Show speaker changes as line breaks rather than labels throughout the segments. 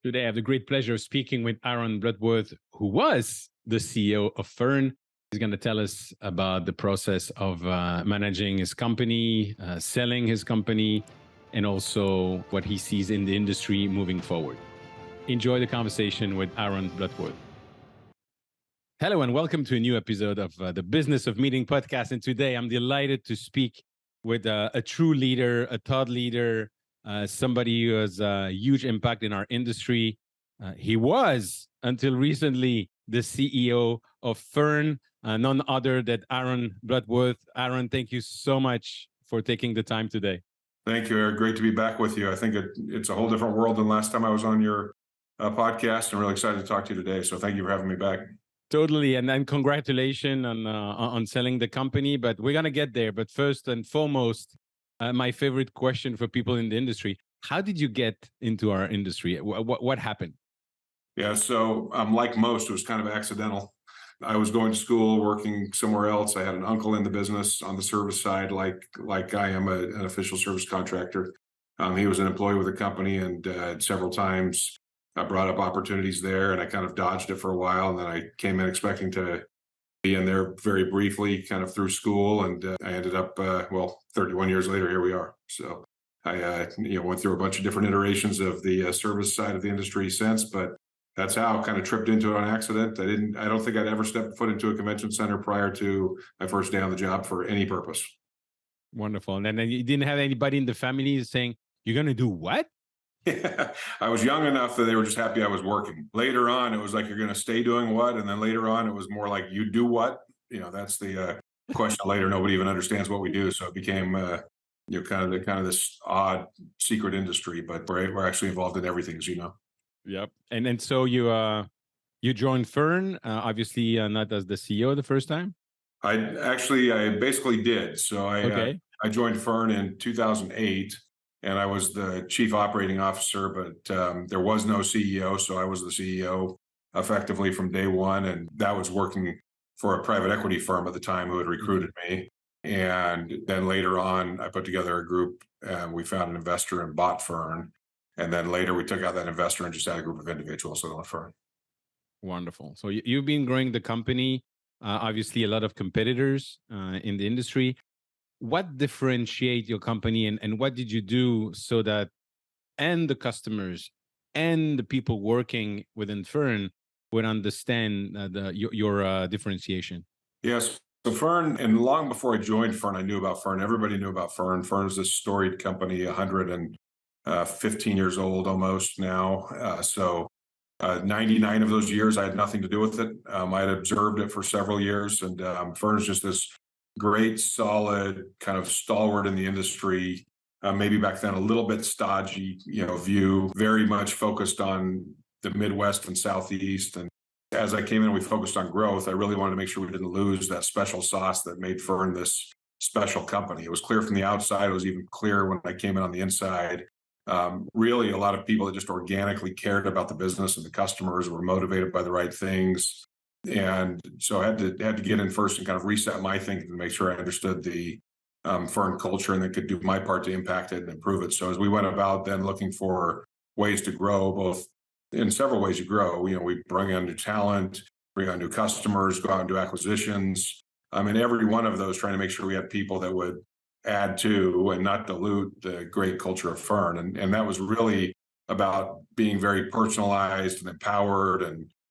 Today, I have the great pleasure of speaking with Aaron Bludworth, who was the CEO of Fern. He's going to tell us about the process of managing his company, selling his company, and also what he sees in the industry moving forward. Enjoy the conversation with Aaron Bludworth. Hello, and welcome to a new episode of the Business of Meeting podcast. And today, I'm delighted to speak with a true leader, a thought leader, somebody who has a huge impact in our industry. He was, until recently, the CEO of Fern, none other than Aaron Bludworth. Aaron, thank you so much for taking the time today.
Thank you, Eric. Great to be back with you. I think it's a whole different world than last time I was on your podcast. I'm really excited to talk to you today. So thank you for having me back.
Totally. And then congratulations on selling the company, but we're going to get there. But first and foremost, my favorite question for people in the industry, how did you get into our industry? What happened?
Yeah, so like most, it was kind of accidental. I was going to school, working somewhere else. I had an uncle in the business on the service side, like I am an official service contractor. He was an employee with the company, and several times I brought up opportunities there, and I kind of dodged it for a while. And then I came in expecting to be in there very briefly, kind of through school, and I ended up 31 years later, here we are. So I went through a bunch of different iterations of the service side of the industry since, but that's how I kind of tripped into it on accident. I don't think I'd ever stepped foot into a convention center prior to my first day on the job for any purpose.
Wonderful. And then you didn't have anybody in the family saying, "You're going to do what?"
Yeah, I was young enough that they were just happy I was working. Later on, it was like, "You're going to stay doing what?" And then later on, it was more like, "You do what?" That's the question later. Nobody even understands what we do. So it became kind of this odd secret industry, but we're actually involved in everything, as you know.
Yep. And so you joined Fern, obviously not as the CEO the first time.
I basically did. So I joined Fern in 2008, and I was the chief operating officer, but there was no CEO, so I was the CEO effectively from day one, and that was working for a private equity firm at the time who had recruited me. And then later on, I put together a group, and we found an investor and bought Fern. And then later we took out that investor and just had a group of individuals on Fern.
Wonderful. So you've been growing the company, obviously a lot of competitors in the industry. What differentiate your company, and what did you do so that and the customers and the people working within Fern would understand your differentiation?
Yes. So Fern, and long before I joined Fern, I knew about Fern. Everybody knew about Fern. Fern's this storied company, 115 ye's old almost now. So 99 of those years, I had nothing to do with it. I had observed it for several years, and Fern's just this great, solid, kind of stalwart in the industry. Maybe back then a little bit stodgy, view, very much focused on the Midwest and Southeast. And as I came in, we focused on growth. I really wanted to make sure we didn't lose that special sauce that made Fern this special company. It was clear from the outside. It was even clear when I came in on the inside. Really, a lot of people that just organically cared about the business and the customers, were motivated by the right things. And so I had to get in first and kind of reset my thinking to make sure I understood the Fern culture and then could do my part to impact it and improve it. So as we went about then looking for ways to grow, both in several ways you grow, we bring on new talent, bring on new customers, go out and do acquisitions. And every one of those trying to make sure we had people that would add to and not dilute the great culture of Fern. And that was really about being very personalized and empowered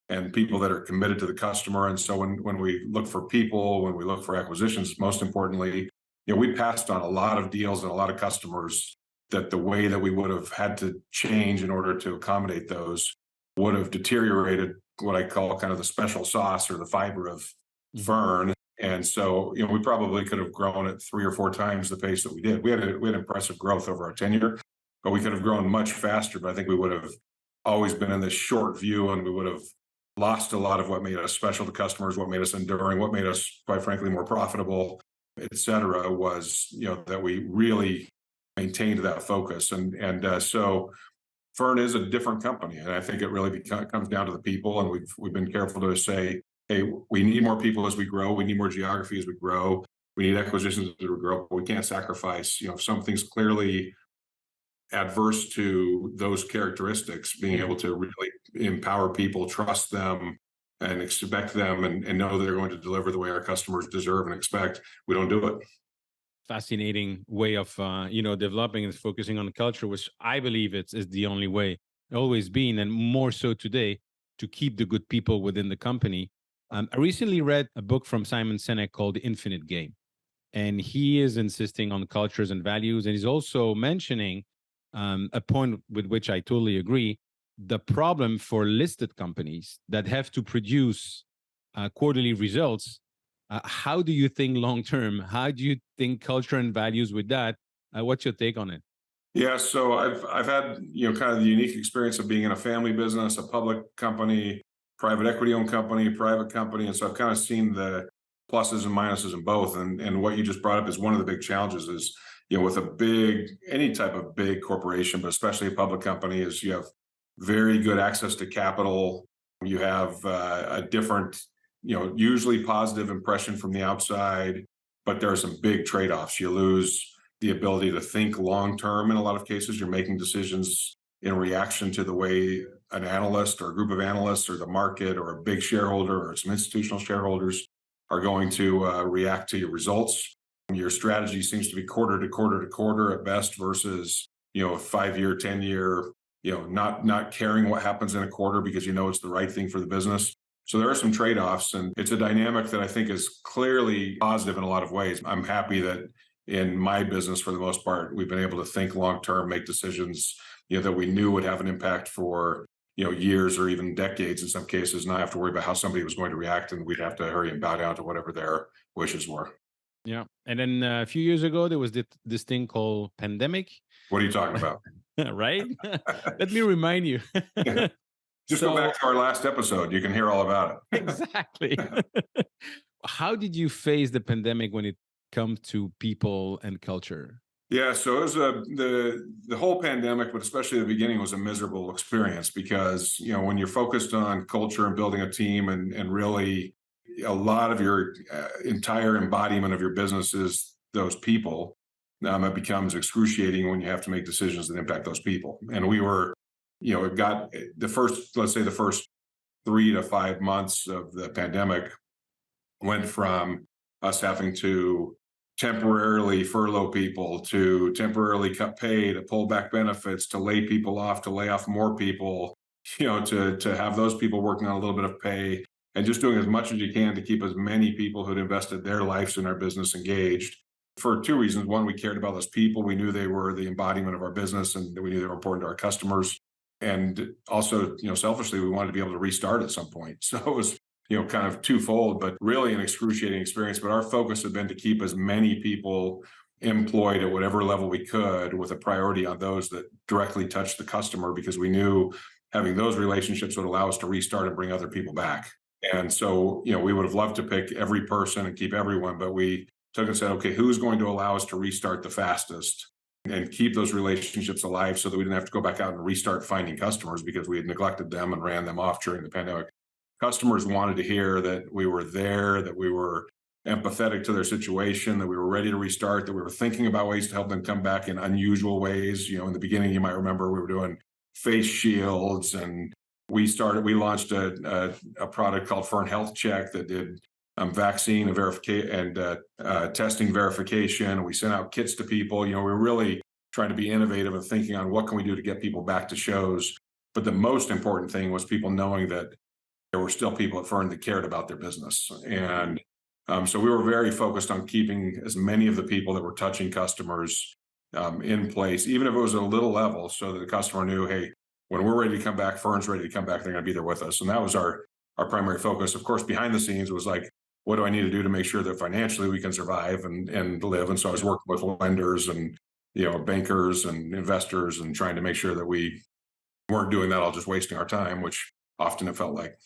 and people that are committed to the customer. And so when we look for people, when we look for acquisitions, most importantly, we passed on a lot of deals and a lot of customers that the way that we would have had to change in order to accommodate those would have deteriorated what I call kind of the special sauce or the fiber of Fern. And so, we probably could have grown at 3 or 4 times the pace that we did. We had impressive growth over our tenure, but we could have grown much faster. But I think we would have always been in this short view, and we would have lost a lot of what made us special to customers, what made us enduring, what made us, quite frankly, more profitable, et cetera, was, that we really maintained that focus. And so Fern is a different company. And I think it really comes down to the people. And we've been careful to say, hey, we need more people as we grow. We need more geography as we grow. We need acquisitions as we grow. But we can't sacrifice, some things clearly adverse to those characteristics, being able to really empower people, trust them, and expect them and know that they're going to deliver the way our customers deserve and expect, we don't do it.
Fascinating way of developing and focusing on culture, which I believe is the only way, always been, and more so today, to keep the good people within the company. I recently read a book from Simon Sinek called The Infinite Game, and he is insisting on cultures and values, and he's also mentioning a point with which I totally agree. The problem for listed companies that have to produce quarterly results, how do you think long term? How do you think culture and values with that? What's your take on it?
Yeah, so I've had kind of the unique experience of being in a family business, a public company, private equity owned company, private company, and so I've kind of seen the pluses and minuses in both. And what you just brought up is one of the big challenges is with any type of big corporation, but especially a public company, is you have very good access to capital. You have a different, usually positive impression from the outside, but there are some big trade-offs. You lose the ability to think long-term. In a lot of cases, you're making decisions in reaction to the way an analyst or a group of analysts or the market or a big shareholder or some institutional shareholders are going to react to your results. Your strategy seems to be quarter to quarter to quarter at best versus, a 5-year, 10-year, not caring what happens in a quarter because it's the right thing for the business. So there are some trade-offs, and it's a dynamic that I think is clearly positive in a lot of ways. I'm happy that in my business, for the most part, we've been able to think long-term, make decisions, that we knew would have an impact for, years or even decades in some cases, not have to worry about how somebody was going to react, and we'd have to hurry and bow down to whatever their wishes were.
Yeah. And then a few years ago, there was this thing called pandemic.
What are you talking about?
Right? Let me remind you.
Just go back to our last episode. You can hear all about
it. Exactly. How did you face the pandemic when it comes to people and culture?
Yeah, so it was the whole pandemic, but especially the beginning, was a miserable experience because, when you're focused on culture and building a team and really a lot of your entire embodiment of your business is those people, it becomes excruciating when you have to make decisions that impact those people. And we were, it got the first 3 to 5 months of the pandemic went from us having to temporarily furlough people, to temporarily cut pay, to pull back benefits, to lay people off, to lay off more people, to have those people working on a little bit of pay, and just doing as much as you can to keep as many people who'd invested their lives in our business engaged. For 2 reasons. One, we cared about those people. We knew they were the embodiment of our business, and we knew they were important to our customers. And also, selfishly, we wanted to be able to restart at some point. So it was, kind of twofold, but really an excruciating experience. But our focus had been to keep as many people employed at whatever level we could, with a priority on those that directly touched the customer, because we knew having those relationships would allow us to restart and bring other people back. And so, we would have loved to pick every person and keep everyone, but we took and said, okay, who's going to allow us to restart the fastest and keep those relationships alive so that we didn't have to go back out and restart finding customers because we had neglected them and ran them off during the pandemic. Customers wanted to hear that we were there, that we were empathetic to their situation, that we were ready to restart, that we were thinking about ways to help them come back in unusual ways. In the beginning, you might remember we were doing face shields, and we launched a product called Fern Health Check that did vaccine verification and testing verification. We sent out kits to people. We were really trying to be innovative and thinking on what can we do to get people back to shows. But the most important thing was people knowing that there were still people at Fern that cared about their business. And so we were very focused on keeping as many of the people that were touching customers in place, even if it was at a little level, so that the customer knew, hey, when we're ready to come back, Fern's ready to come back, they're going to be there with us. And that was our primary focus. Of course, behind the scenes was like, what do I need to do to make sure that financially we can survive and live? And so I was working with lenders and, bankers and investors and trying to make sure that we weren't doing that all just wasting our time, which often it felt like.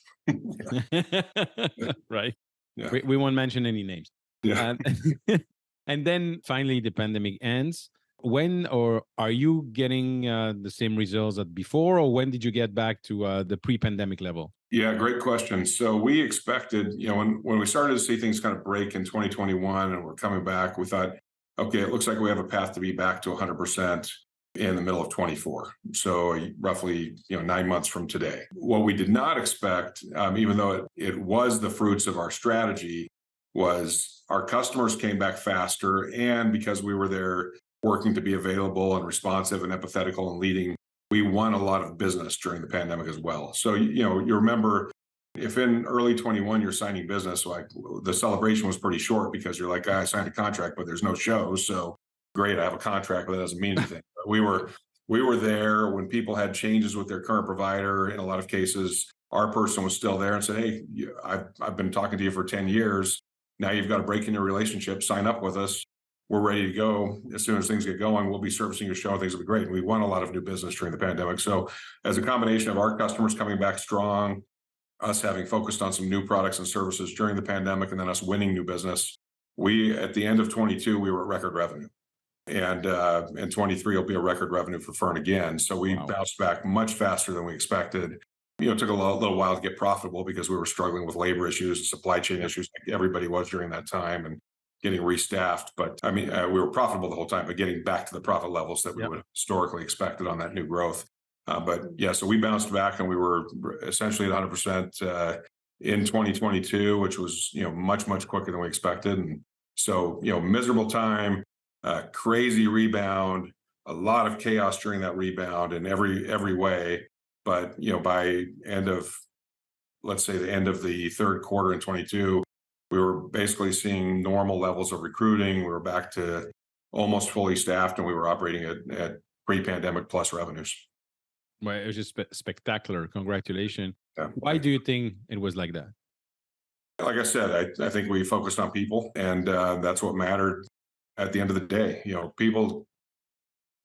Right.
Yeah.
We won't mention any names.
Yeah.
And then finally the pandemic ends. When, or are you getting the same results as before, or when did you get back to the pre-pandemic level?
Yeah, great question. So we expected, when we started to see things kind of break in 2021 and we're coming back, we thought, okay, it looks like we have a path to be back to 100%. in the middle of 24. So roughly, 9 months from today. What we did not expect, even though it was the fruits of our strategy, was our customers came back faster. And because we were there working to be available and responsive and empathetical and leading, we won a lot of business during the pandemic as well. So, you remember if in early 21 you're signing business, like the celebration was pretty short because you're like, I signed a contract, but there's no shows. So great, I have a contract, but that doesn't mean anything. But we were there when people had changes with their current provider. In a lot of cases, our person was still there and said, hey, I've been talking to you for 10 years. Now you've got to break in your relationship, sign up with us. We're ready to go. As soon as things get going, we'll be servicing your show and things will be great. And we won a lot of new business during the pandemic. So as a combination of our customers coming back strong, us having focused on some new products and services during the pandemic, and then us winning new business, at the end of 22, we were at record revenue. And 23 will be a record revenue for Fern again. So we bounced back much faster than we expected. It took a little while to get profitable because we were struggling with labor issues and supply chain issues, like everybody was during that time, and getting restaffed. But we were profitable the whole time, but getting back to the profit levels that we would have historically expected on that new growth. So we bounced back and we were essentially at 100% in 2022, which was, much, much quicker than we expected. And so, miserable time, crazy rebound, a lot of chaos during that rebound in every way. But, by let's say the end of the third quarter in 22, we were basically seeing normal levels of recruiting. We were back to almost fully staffed, and we were operating at pre-pandemic plus revenues.
Well, it was just spectacular. Congratulations.
Yeah.
Why do you think it was like that?
Like I said, I think we focused on people, and that's what mattered at the end of the day.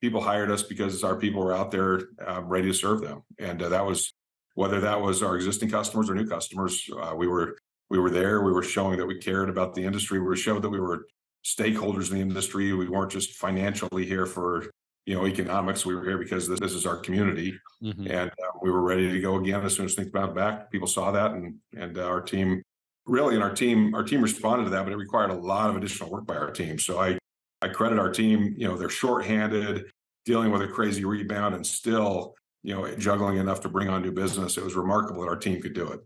People hired us because our people were out there ready to serve them. And that was, whether that was our existing customers or new customers, we were there. We were showing that we cared about the industry. We were showing that we were stakeholders in the industry. We weren't just financially here for economics. We were here because this is our community. Mm-hmm. And we were ready to go again as soon as things bounced back. People saw that, and our team responded to that, but it required a lot of additional work by our team. So I credit our team. They're shorthanded, dealing with a crazy rebound, and still juggling enough to bring on new business. It was remarkable that our team could do it.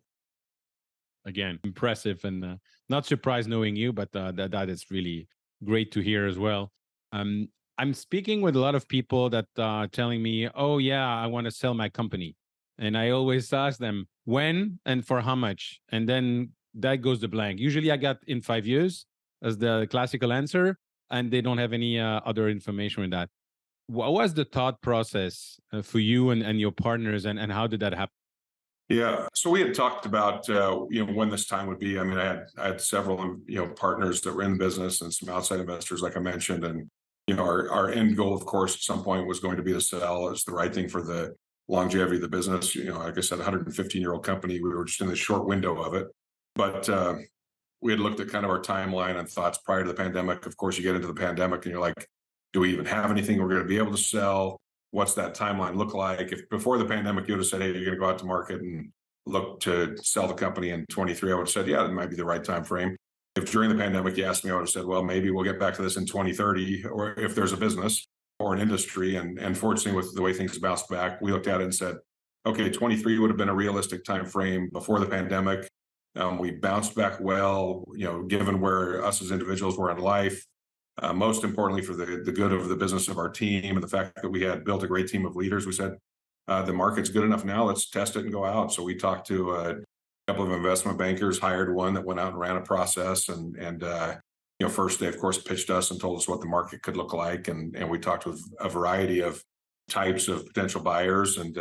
Again, impressive, and not surprised knowing you, but that is really great to hear as well. I'm speaking with a lot of people that are telling me, oh, yeah, I want to sell my company. And I always ask them, when and for how much? And then that goes to blank. Usually I got in 5 years as the classical answer, and they don't have any other information on that. What was the thought process for you and your partners, and how did that happen?
Yeah. So we had talked about, when this time would be. I had several, partners that were in the business and some outside investors, like I mentioned. And, our end goal, of course, at some point was going to be to sell. It's the right thing for the longevity of the business. Like I said, a 115-year-old company, we were just in the short window of it. But we had looked at kind of our timeline and thoughts prior to the pandemic. Of course, you get into the pandemic and you're like, do we even have anything we're going to be able to sell? What's that timeline look like? If before the pandemic, you would have said, hey, you're going to go out to market and look to sell the company in 23, I would have said, yeah, that might be the right time frame. If during the pandemic you asked me, I would have said, well, maybe we'll get back to this in 2030, or if there's a business or an industry. And fortunately, with the way things bounced back, we looked at it and said, okay, 23 would have been a realistic time frame before the pandemic. We bounced back well, given where us as individuals were in life. Most importantly, for the good of the business of our team and the fact that we had built a great team of leaders, we said, the market's good enough now, let's test it and go out. So we talked to a couple of investment bankers, hired one that went out and ran a process. And first they, of course, pitched us and told us what the market could look like. And we talked with a variety of types of potential buyers, and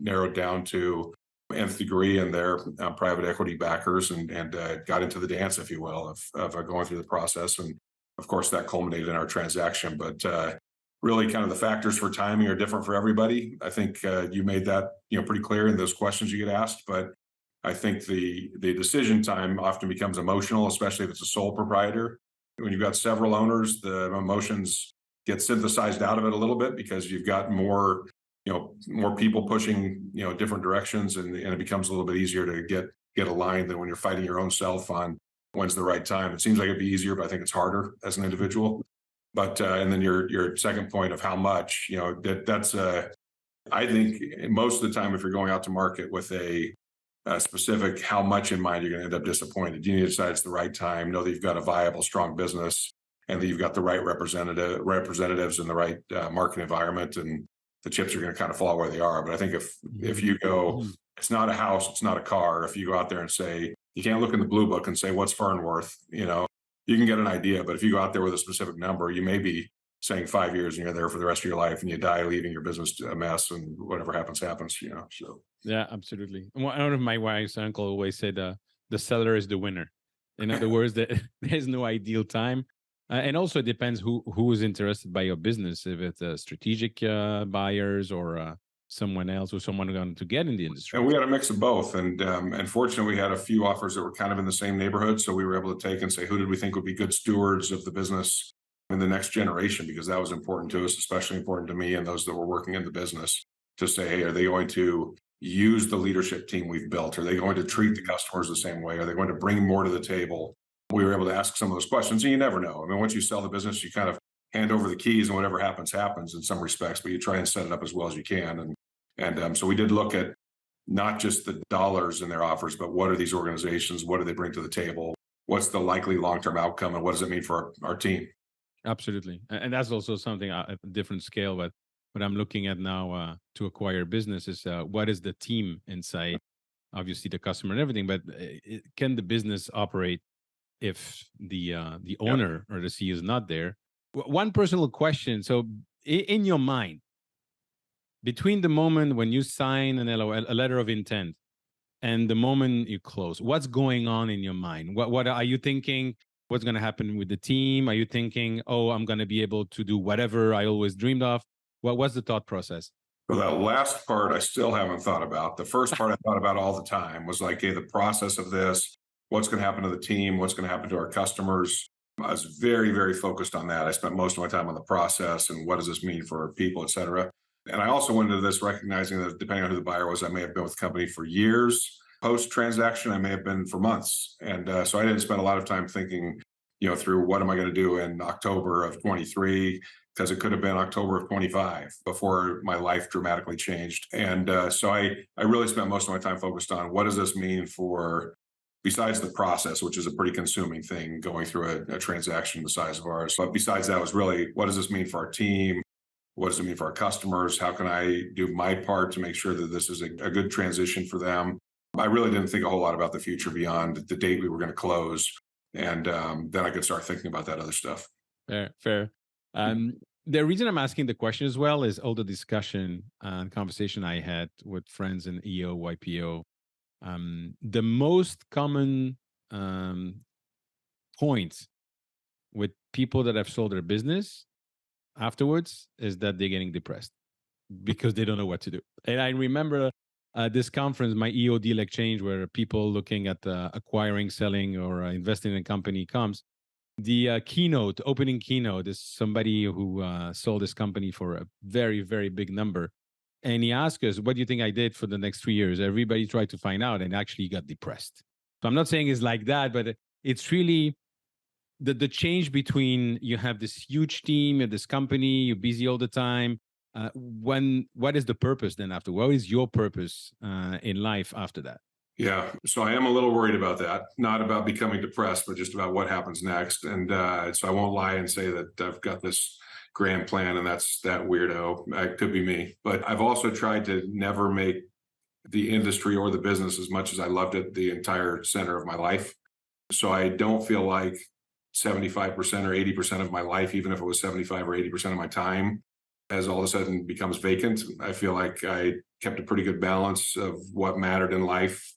narrowed down to nth degree and their private equity backers, and got into the dance, if you will, of going through the process. And of course, that culminated in our transaction. But really, kind of the factors for timing are different for everybody. I think you made that pretty clear in those questions you get asked. But I think the decision time often becomes emotional, especially if it's a sole proprietor. When you've got several owners, the emotions get synthesized out of it a little bit because you've got more people pushing different directions, and it becomes a little bit easier to get aligned than when you're fighting your own self on when's the right time. It seems like it'd be easier, but I think it's harder as an individual. But and then your second point of how much, that's I think most of the time, if you're going out to market with a specific how much in mind, you're going to end up disappointed. You need to decide it's the right time, know that you've got a viable, strong business, and that you've got the right representatives in the right market environment, and the chips are going to kind of fall where they are. But I think if you go, it's not a house, it's not a car. If you go out there and say, you can't look in the blue book and say, what's Fern worth? You can get an idea, but if you go out there with a specific number, you may be saying 5 years and you're there for the rest of your life and you die leaving your business a mess, and whatever happens, so.
Yeah, absolutely. One of my wife's uncle always said, the seller is the winner. In other words, there's no ideal time. And also it depends who is interested by your business, if it's strategic buyers or someone else or someone going to get in the industry.
And we had a mix of both. And fortunately, we had a few offers that were kind of in the same neighborhood. So we were able to take and say, who did we think would be good stewards of the business in the next generation? Because that was important to us, especially important to me and those that were working in the business, to say, hey, are they going to use the leadership team we've built? Are they going to treat the customers the same way? Are they going to bring more to the table? We were able to ask some of those questions, and you never know. I mean, once you sell the business, you kind of hand over the keys, and whatever happens in some respects, but you try and set it up as well as you can. And so we did look at not just the dollars in their offers, but what are these organizations? What do they bring to the table? What's the likely long-term outcome, and what does it mean for our team?
Absolutely. And that's also something at a different scale, but what I'm looking at now to acquire business is what is the team inside, obviously the customer and everything, but can the business operate if the owner or the CEO is not there? One personal question. So in your mind, between the moment when you sign an LOL, a letter of intent, and the moment you close, what's going on in your mind? What are you thinking? What's going to happen with the team? Are you thinking, oh, I'm going to be able to do whatever I always dreamed of? What's the thought process?
Well, that last part I still haven't thought about. The first part I thought about all the time was like, hey, the process of this, what's going to happen to the team, what's going to happen to our customers. I was very, very focused on that. I spent most of my time on the process and what does this mean for people, et cetera. And I also went into this recognizing that depending on who the buyer was, I may have been with the company for years. Post-transaction, I may have been for months. And so I didn't spend a lot of time thinking, through what am I going to do in October of 23, because it could have been October of 25 before my life dramatically changed. And so I really spent most of my time focused on what does this mean for, besides the process, which is a pretty consuming thing going through a transaction the size of ours. But besides that was really, what does this mean for our team? What does it mean for our customers? How can I do my part to make sure that this is a good transition for them? I really didn't think a whole lot about the future beyond the date we were going to close. And then I could start thinking about that other stuff.
Fair. The reason I'm asking the question as well is all the discussion and conversation I had with friends in EO, YPO. The most common point with people that have sold their business afterwards is that they're getting depressed because they don't know what to do. And I remember this conference, my EO Deal Exchange, where people looking at acquiring, selling, or investing in a company comes. The opening keynote is somebody who sold this company for a very, very big number. And he asked us, what do you think I did for the next 3 years? Everybody tried to find out and actually got depressed. So I'm not saying it's like that, but it's really the change between you have this huge team at this company, you're busy all the time. What is the purpose then after? What is your purpose in life after that?
Yeah, so I am a little worried about that, not about becoming depressed, but just about what happens next. And so I won't lie and say that I've got this grand plan and that's that weirdo. It could be me. But I've also tried to never make the industry or the business, as much as I loved it, the entire center of my life. So I don't feel like 75% or 80% of my life, even if it was 75 or 80% of my time, as all of a sudden becomes vacant. I feel like I kept a pretty good balance of what mattered in life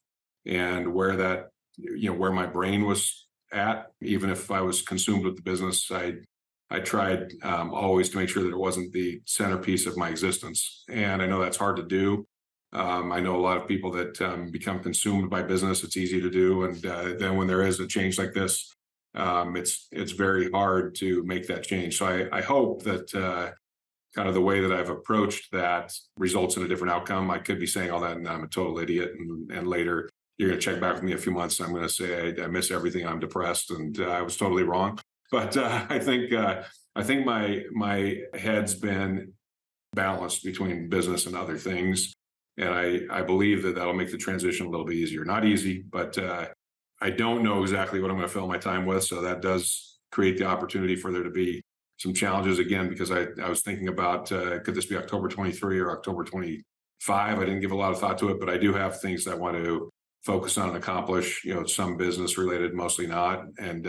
and where that, where my brain was at. Even if I was consumed with the business, I tried always to make sure that it wasn't the centerpiece of my existence. And I know that's hard to do. I know a lot of people that become consumed by business. It's easy to do. And then when there is a change like this, it's very hard to make that change. So I hope that kind of the way that I've approached that results in a different outcome. I could be saying all that and I'm a total idiot. And later you're going to check back with me a few months. And I'm going to say, I miss everything. I'm depressed and I was totally wrong. But I think I think my head's been balanced between business and other things. And I believe that that'll make the transition a little bit easier. Not easy, but I don't know exactly what I'm going to fill my time with. So that does create the opportunity for there to be some challenges again, because I was thinking about, could this be October 23 or October 25? I didn't give a lot of thought to it, but I do have things that I want to focus on and accomplish, some business related, mostly not. And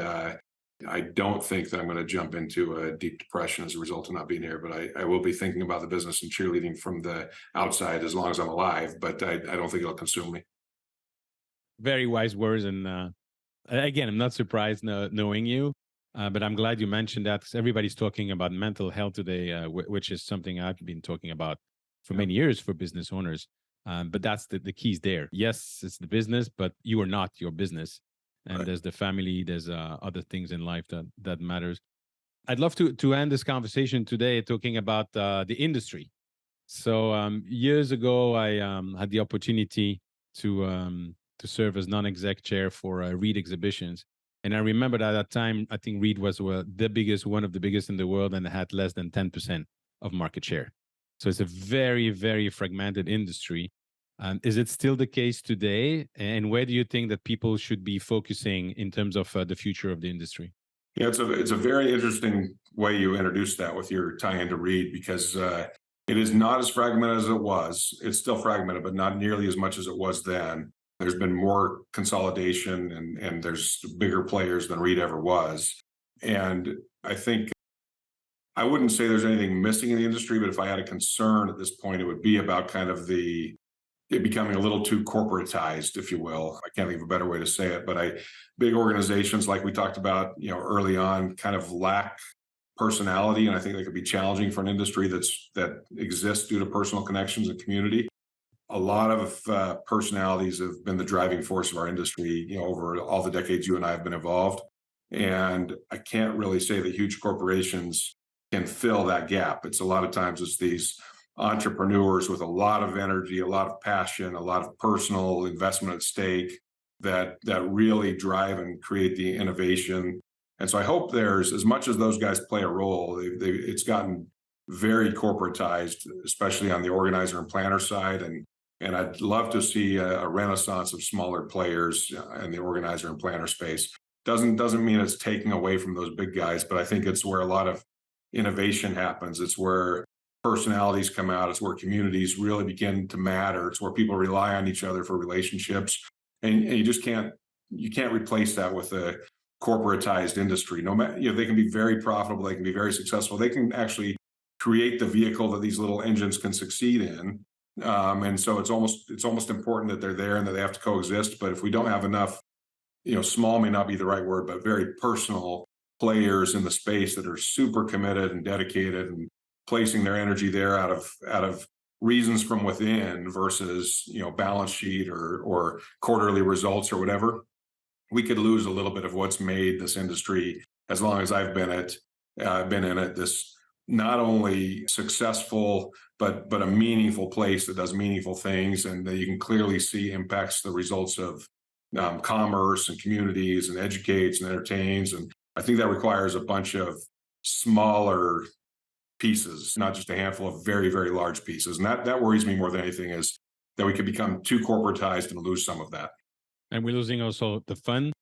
I don't think that I'm going to jump into a deep depression as a result of not being here, but I will be thinking about the business and cheerleading from the outside as long as I'm alive, but I don't think it'll consume me.
Very wise words. And again, I'm not surprised knowing you, but I'm glad you mentioned that because everybody's talking about mental health today, which is something I've been talking about for many years for business owners. But that's the keys there. Yes, it's the business, but you are not your business. And there's the family, there's other things in life that matters. I'd love to end this conversation today talking about the industry. So years ago, I had the opportunity to serve as non-exec chair for Reed Exhibitions. And I remember that at that time, I think Reed was the biggest, one of the biggest in the world, and had less than 10% of market share. So it's a very, very fragmented industry. Is it still the case today? And where do you think that people should be focusing in terms of the future of the industry?
Yeah, it's a very interesting way you introduced that with your tie into Reed, because it is not as fragmented as it was. It's still fragmented, but not nearly as much as it was then. There's been more consolidation and there's bigger players than Reed ever was. And I think I wouldn't say there's anything missing in the industry, but if I had a concern at this point, it would be about kind of it becoming a little too corporatized, if you will. I can't think of a better way to say it, but big organizations like we talked about, early on, kind of lack personality, and I think they could be challenging for an industry that exists due to personal connections and community. A lot of personalities have been the driving force of our industry, over all the decades you and I have been involved. And I can't really say that huge corporations can fill that gap. It's a lot of times it's these entrepreneurs with a lot of energy, a lot of passion, a lot of personal investment at stake that really drive and create the innovation. And so I hope there's, as much as those guys play a role, it's gotten very corporatized, especially on the organizer and planner side. And I'd love to see a renaissance of smaller players in the organizer and planner space. Doesn't mean it's taking away from those big guys, but I think it's where a lot of innovation happens. It's where personalities come out. It's where communities really begin to matter. It's where people rely on each other for relationships. And you just can't replace that with a corporatized industry. No matter, they can be very profitable. They can be very successful. They can actually create the vehicle that these little engines can succeed in. And so it's almost important that they're there and that they have to coexist. But if we don't have enough, small may not be the right word, but very personal players in the space that are super committed and dedicated and placing their energy there out of reasons from within versus balance sheet or quarterly results or whatever, we could lose a little bit of what's made this industry, as long as I've been in it, this not only successful but a meaningful place that does meaningful things, and that you can clearly see impacts the results of commerce and communities and educates and entertains. And I think that requires a bunch of smaller pieces, not just a handful of very, very large pieces. And that worries me more than anything, is that we could become too corporatized and lose some of that.
And we're losing also the fun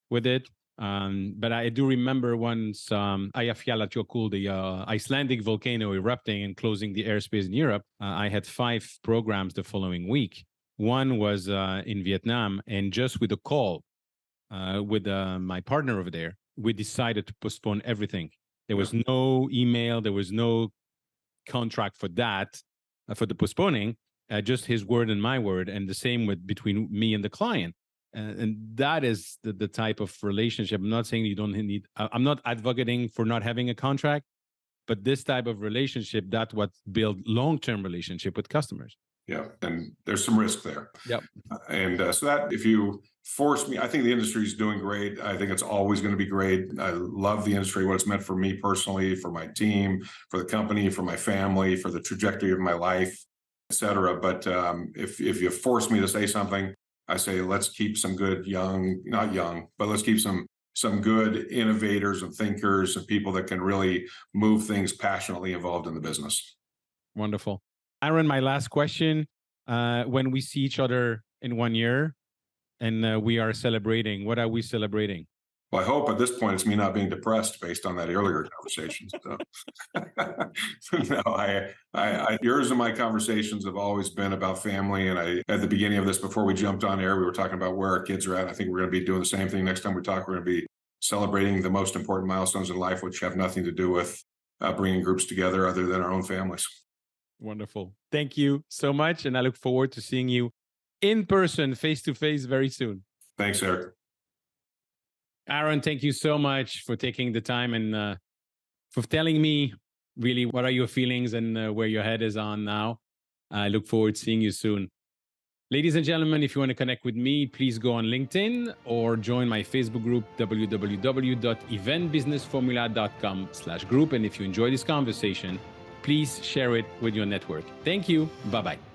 with it. But I do remember once Eyjafjallajökull, the Icelandic volcano erupting and closing the airspace in Europe. I had 5 programs the following week. One was in Vietnam, and just with a call with my partner over there, we decided to postpone everything. There was no email. There was no contract for that, for the postponing, just his word and my word. And the same between me and the client. And that is the type of relationship. I'm not saying you don't need, I'm not advocating for not having a contract, but this type of relationship, that's what build long-term relationship with customers.
Yeah. And there's some risk there.
Yep.
And so that if you force me, I think the industry is doing great. I think it's always going to be great. I love the industry, what it's meant for me personally, for my team, for the company, for my family, for the trajectory of my life, et cetera. But if you force me to say something, I say, let's keep some good not young, but let's keep some some good innovators and thinkers and people that can really move things passionately involved in the business.
Wonderful. Aaron, my last question. When we see each other in 1 year and we are celebrating, what are we celebrating?
Well, I hope at this point it's me not being depressed based on that earlier conversation. So. No, yours and my conversations have always been about family. And at the beginning of this, before we jumped on air, we were talking about where our kids are at. I think we're going to be doing the same thing next time we talk. We're going to be celebrating the most important milestones in life, which have nothing to do with bringing groups together other than our own families.
Wonderful. Thank you so much. And I look forward to seeing you in person, face to face very soon.
Thanks, Eric.
Aaron, thank you so much for taking the time and for telling me really what are your feelings and where your head is on now. I look forward to seeing you soon. Ladies and gentlemen, if you want to connect with me, please go on LinkedIn or join my Facebook group, www.eventbusinessformula.com/group. And if you enjoy this conversation, please share it with your network. Thank you. Bye-bye.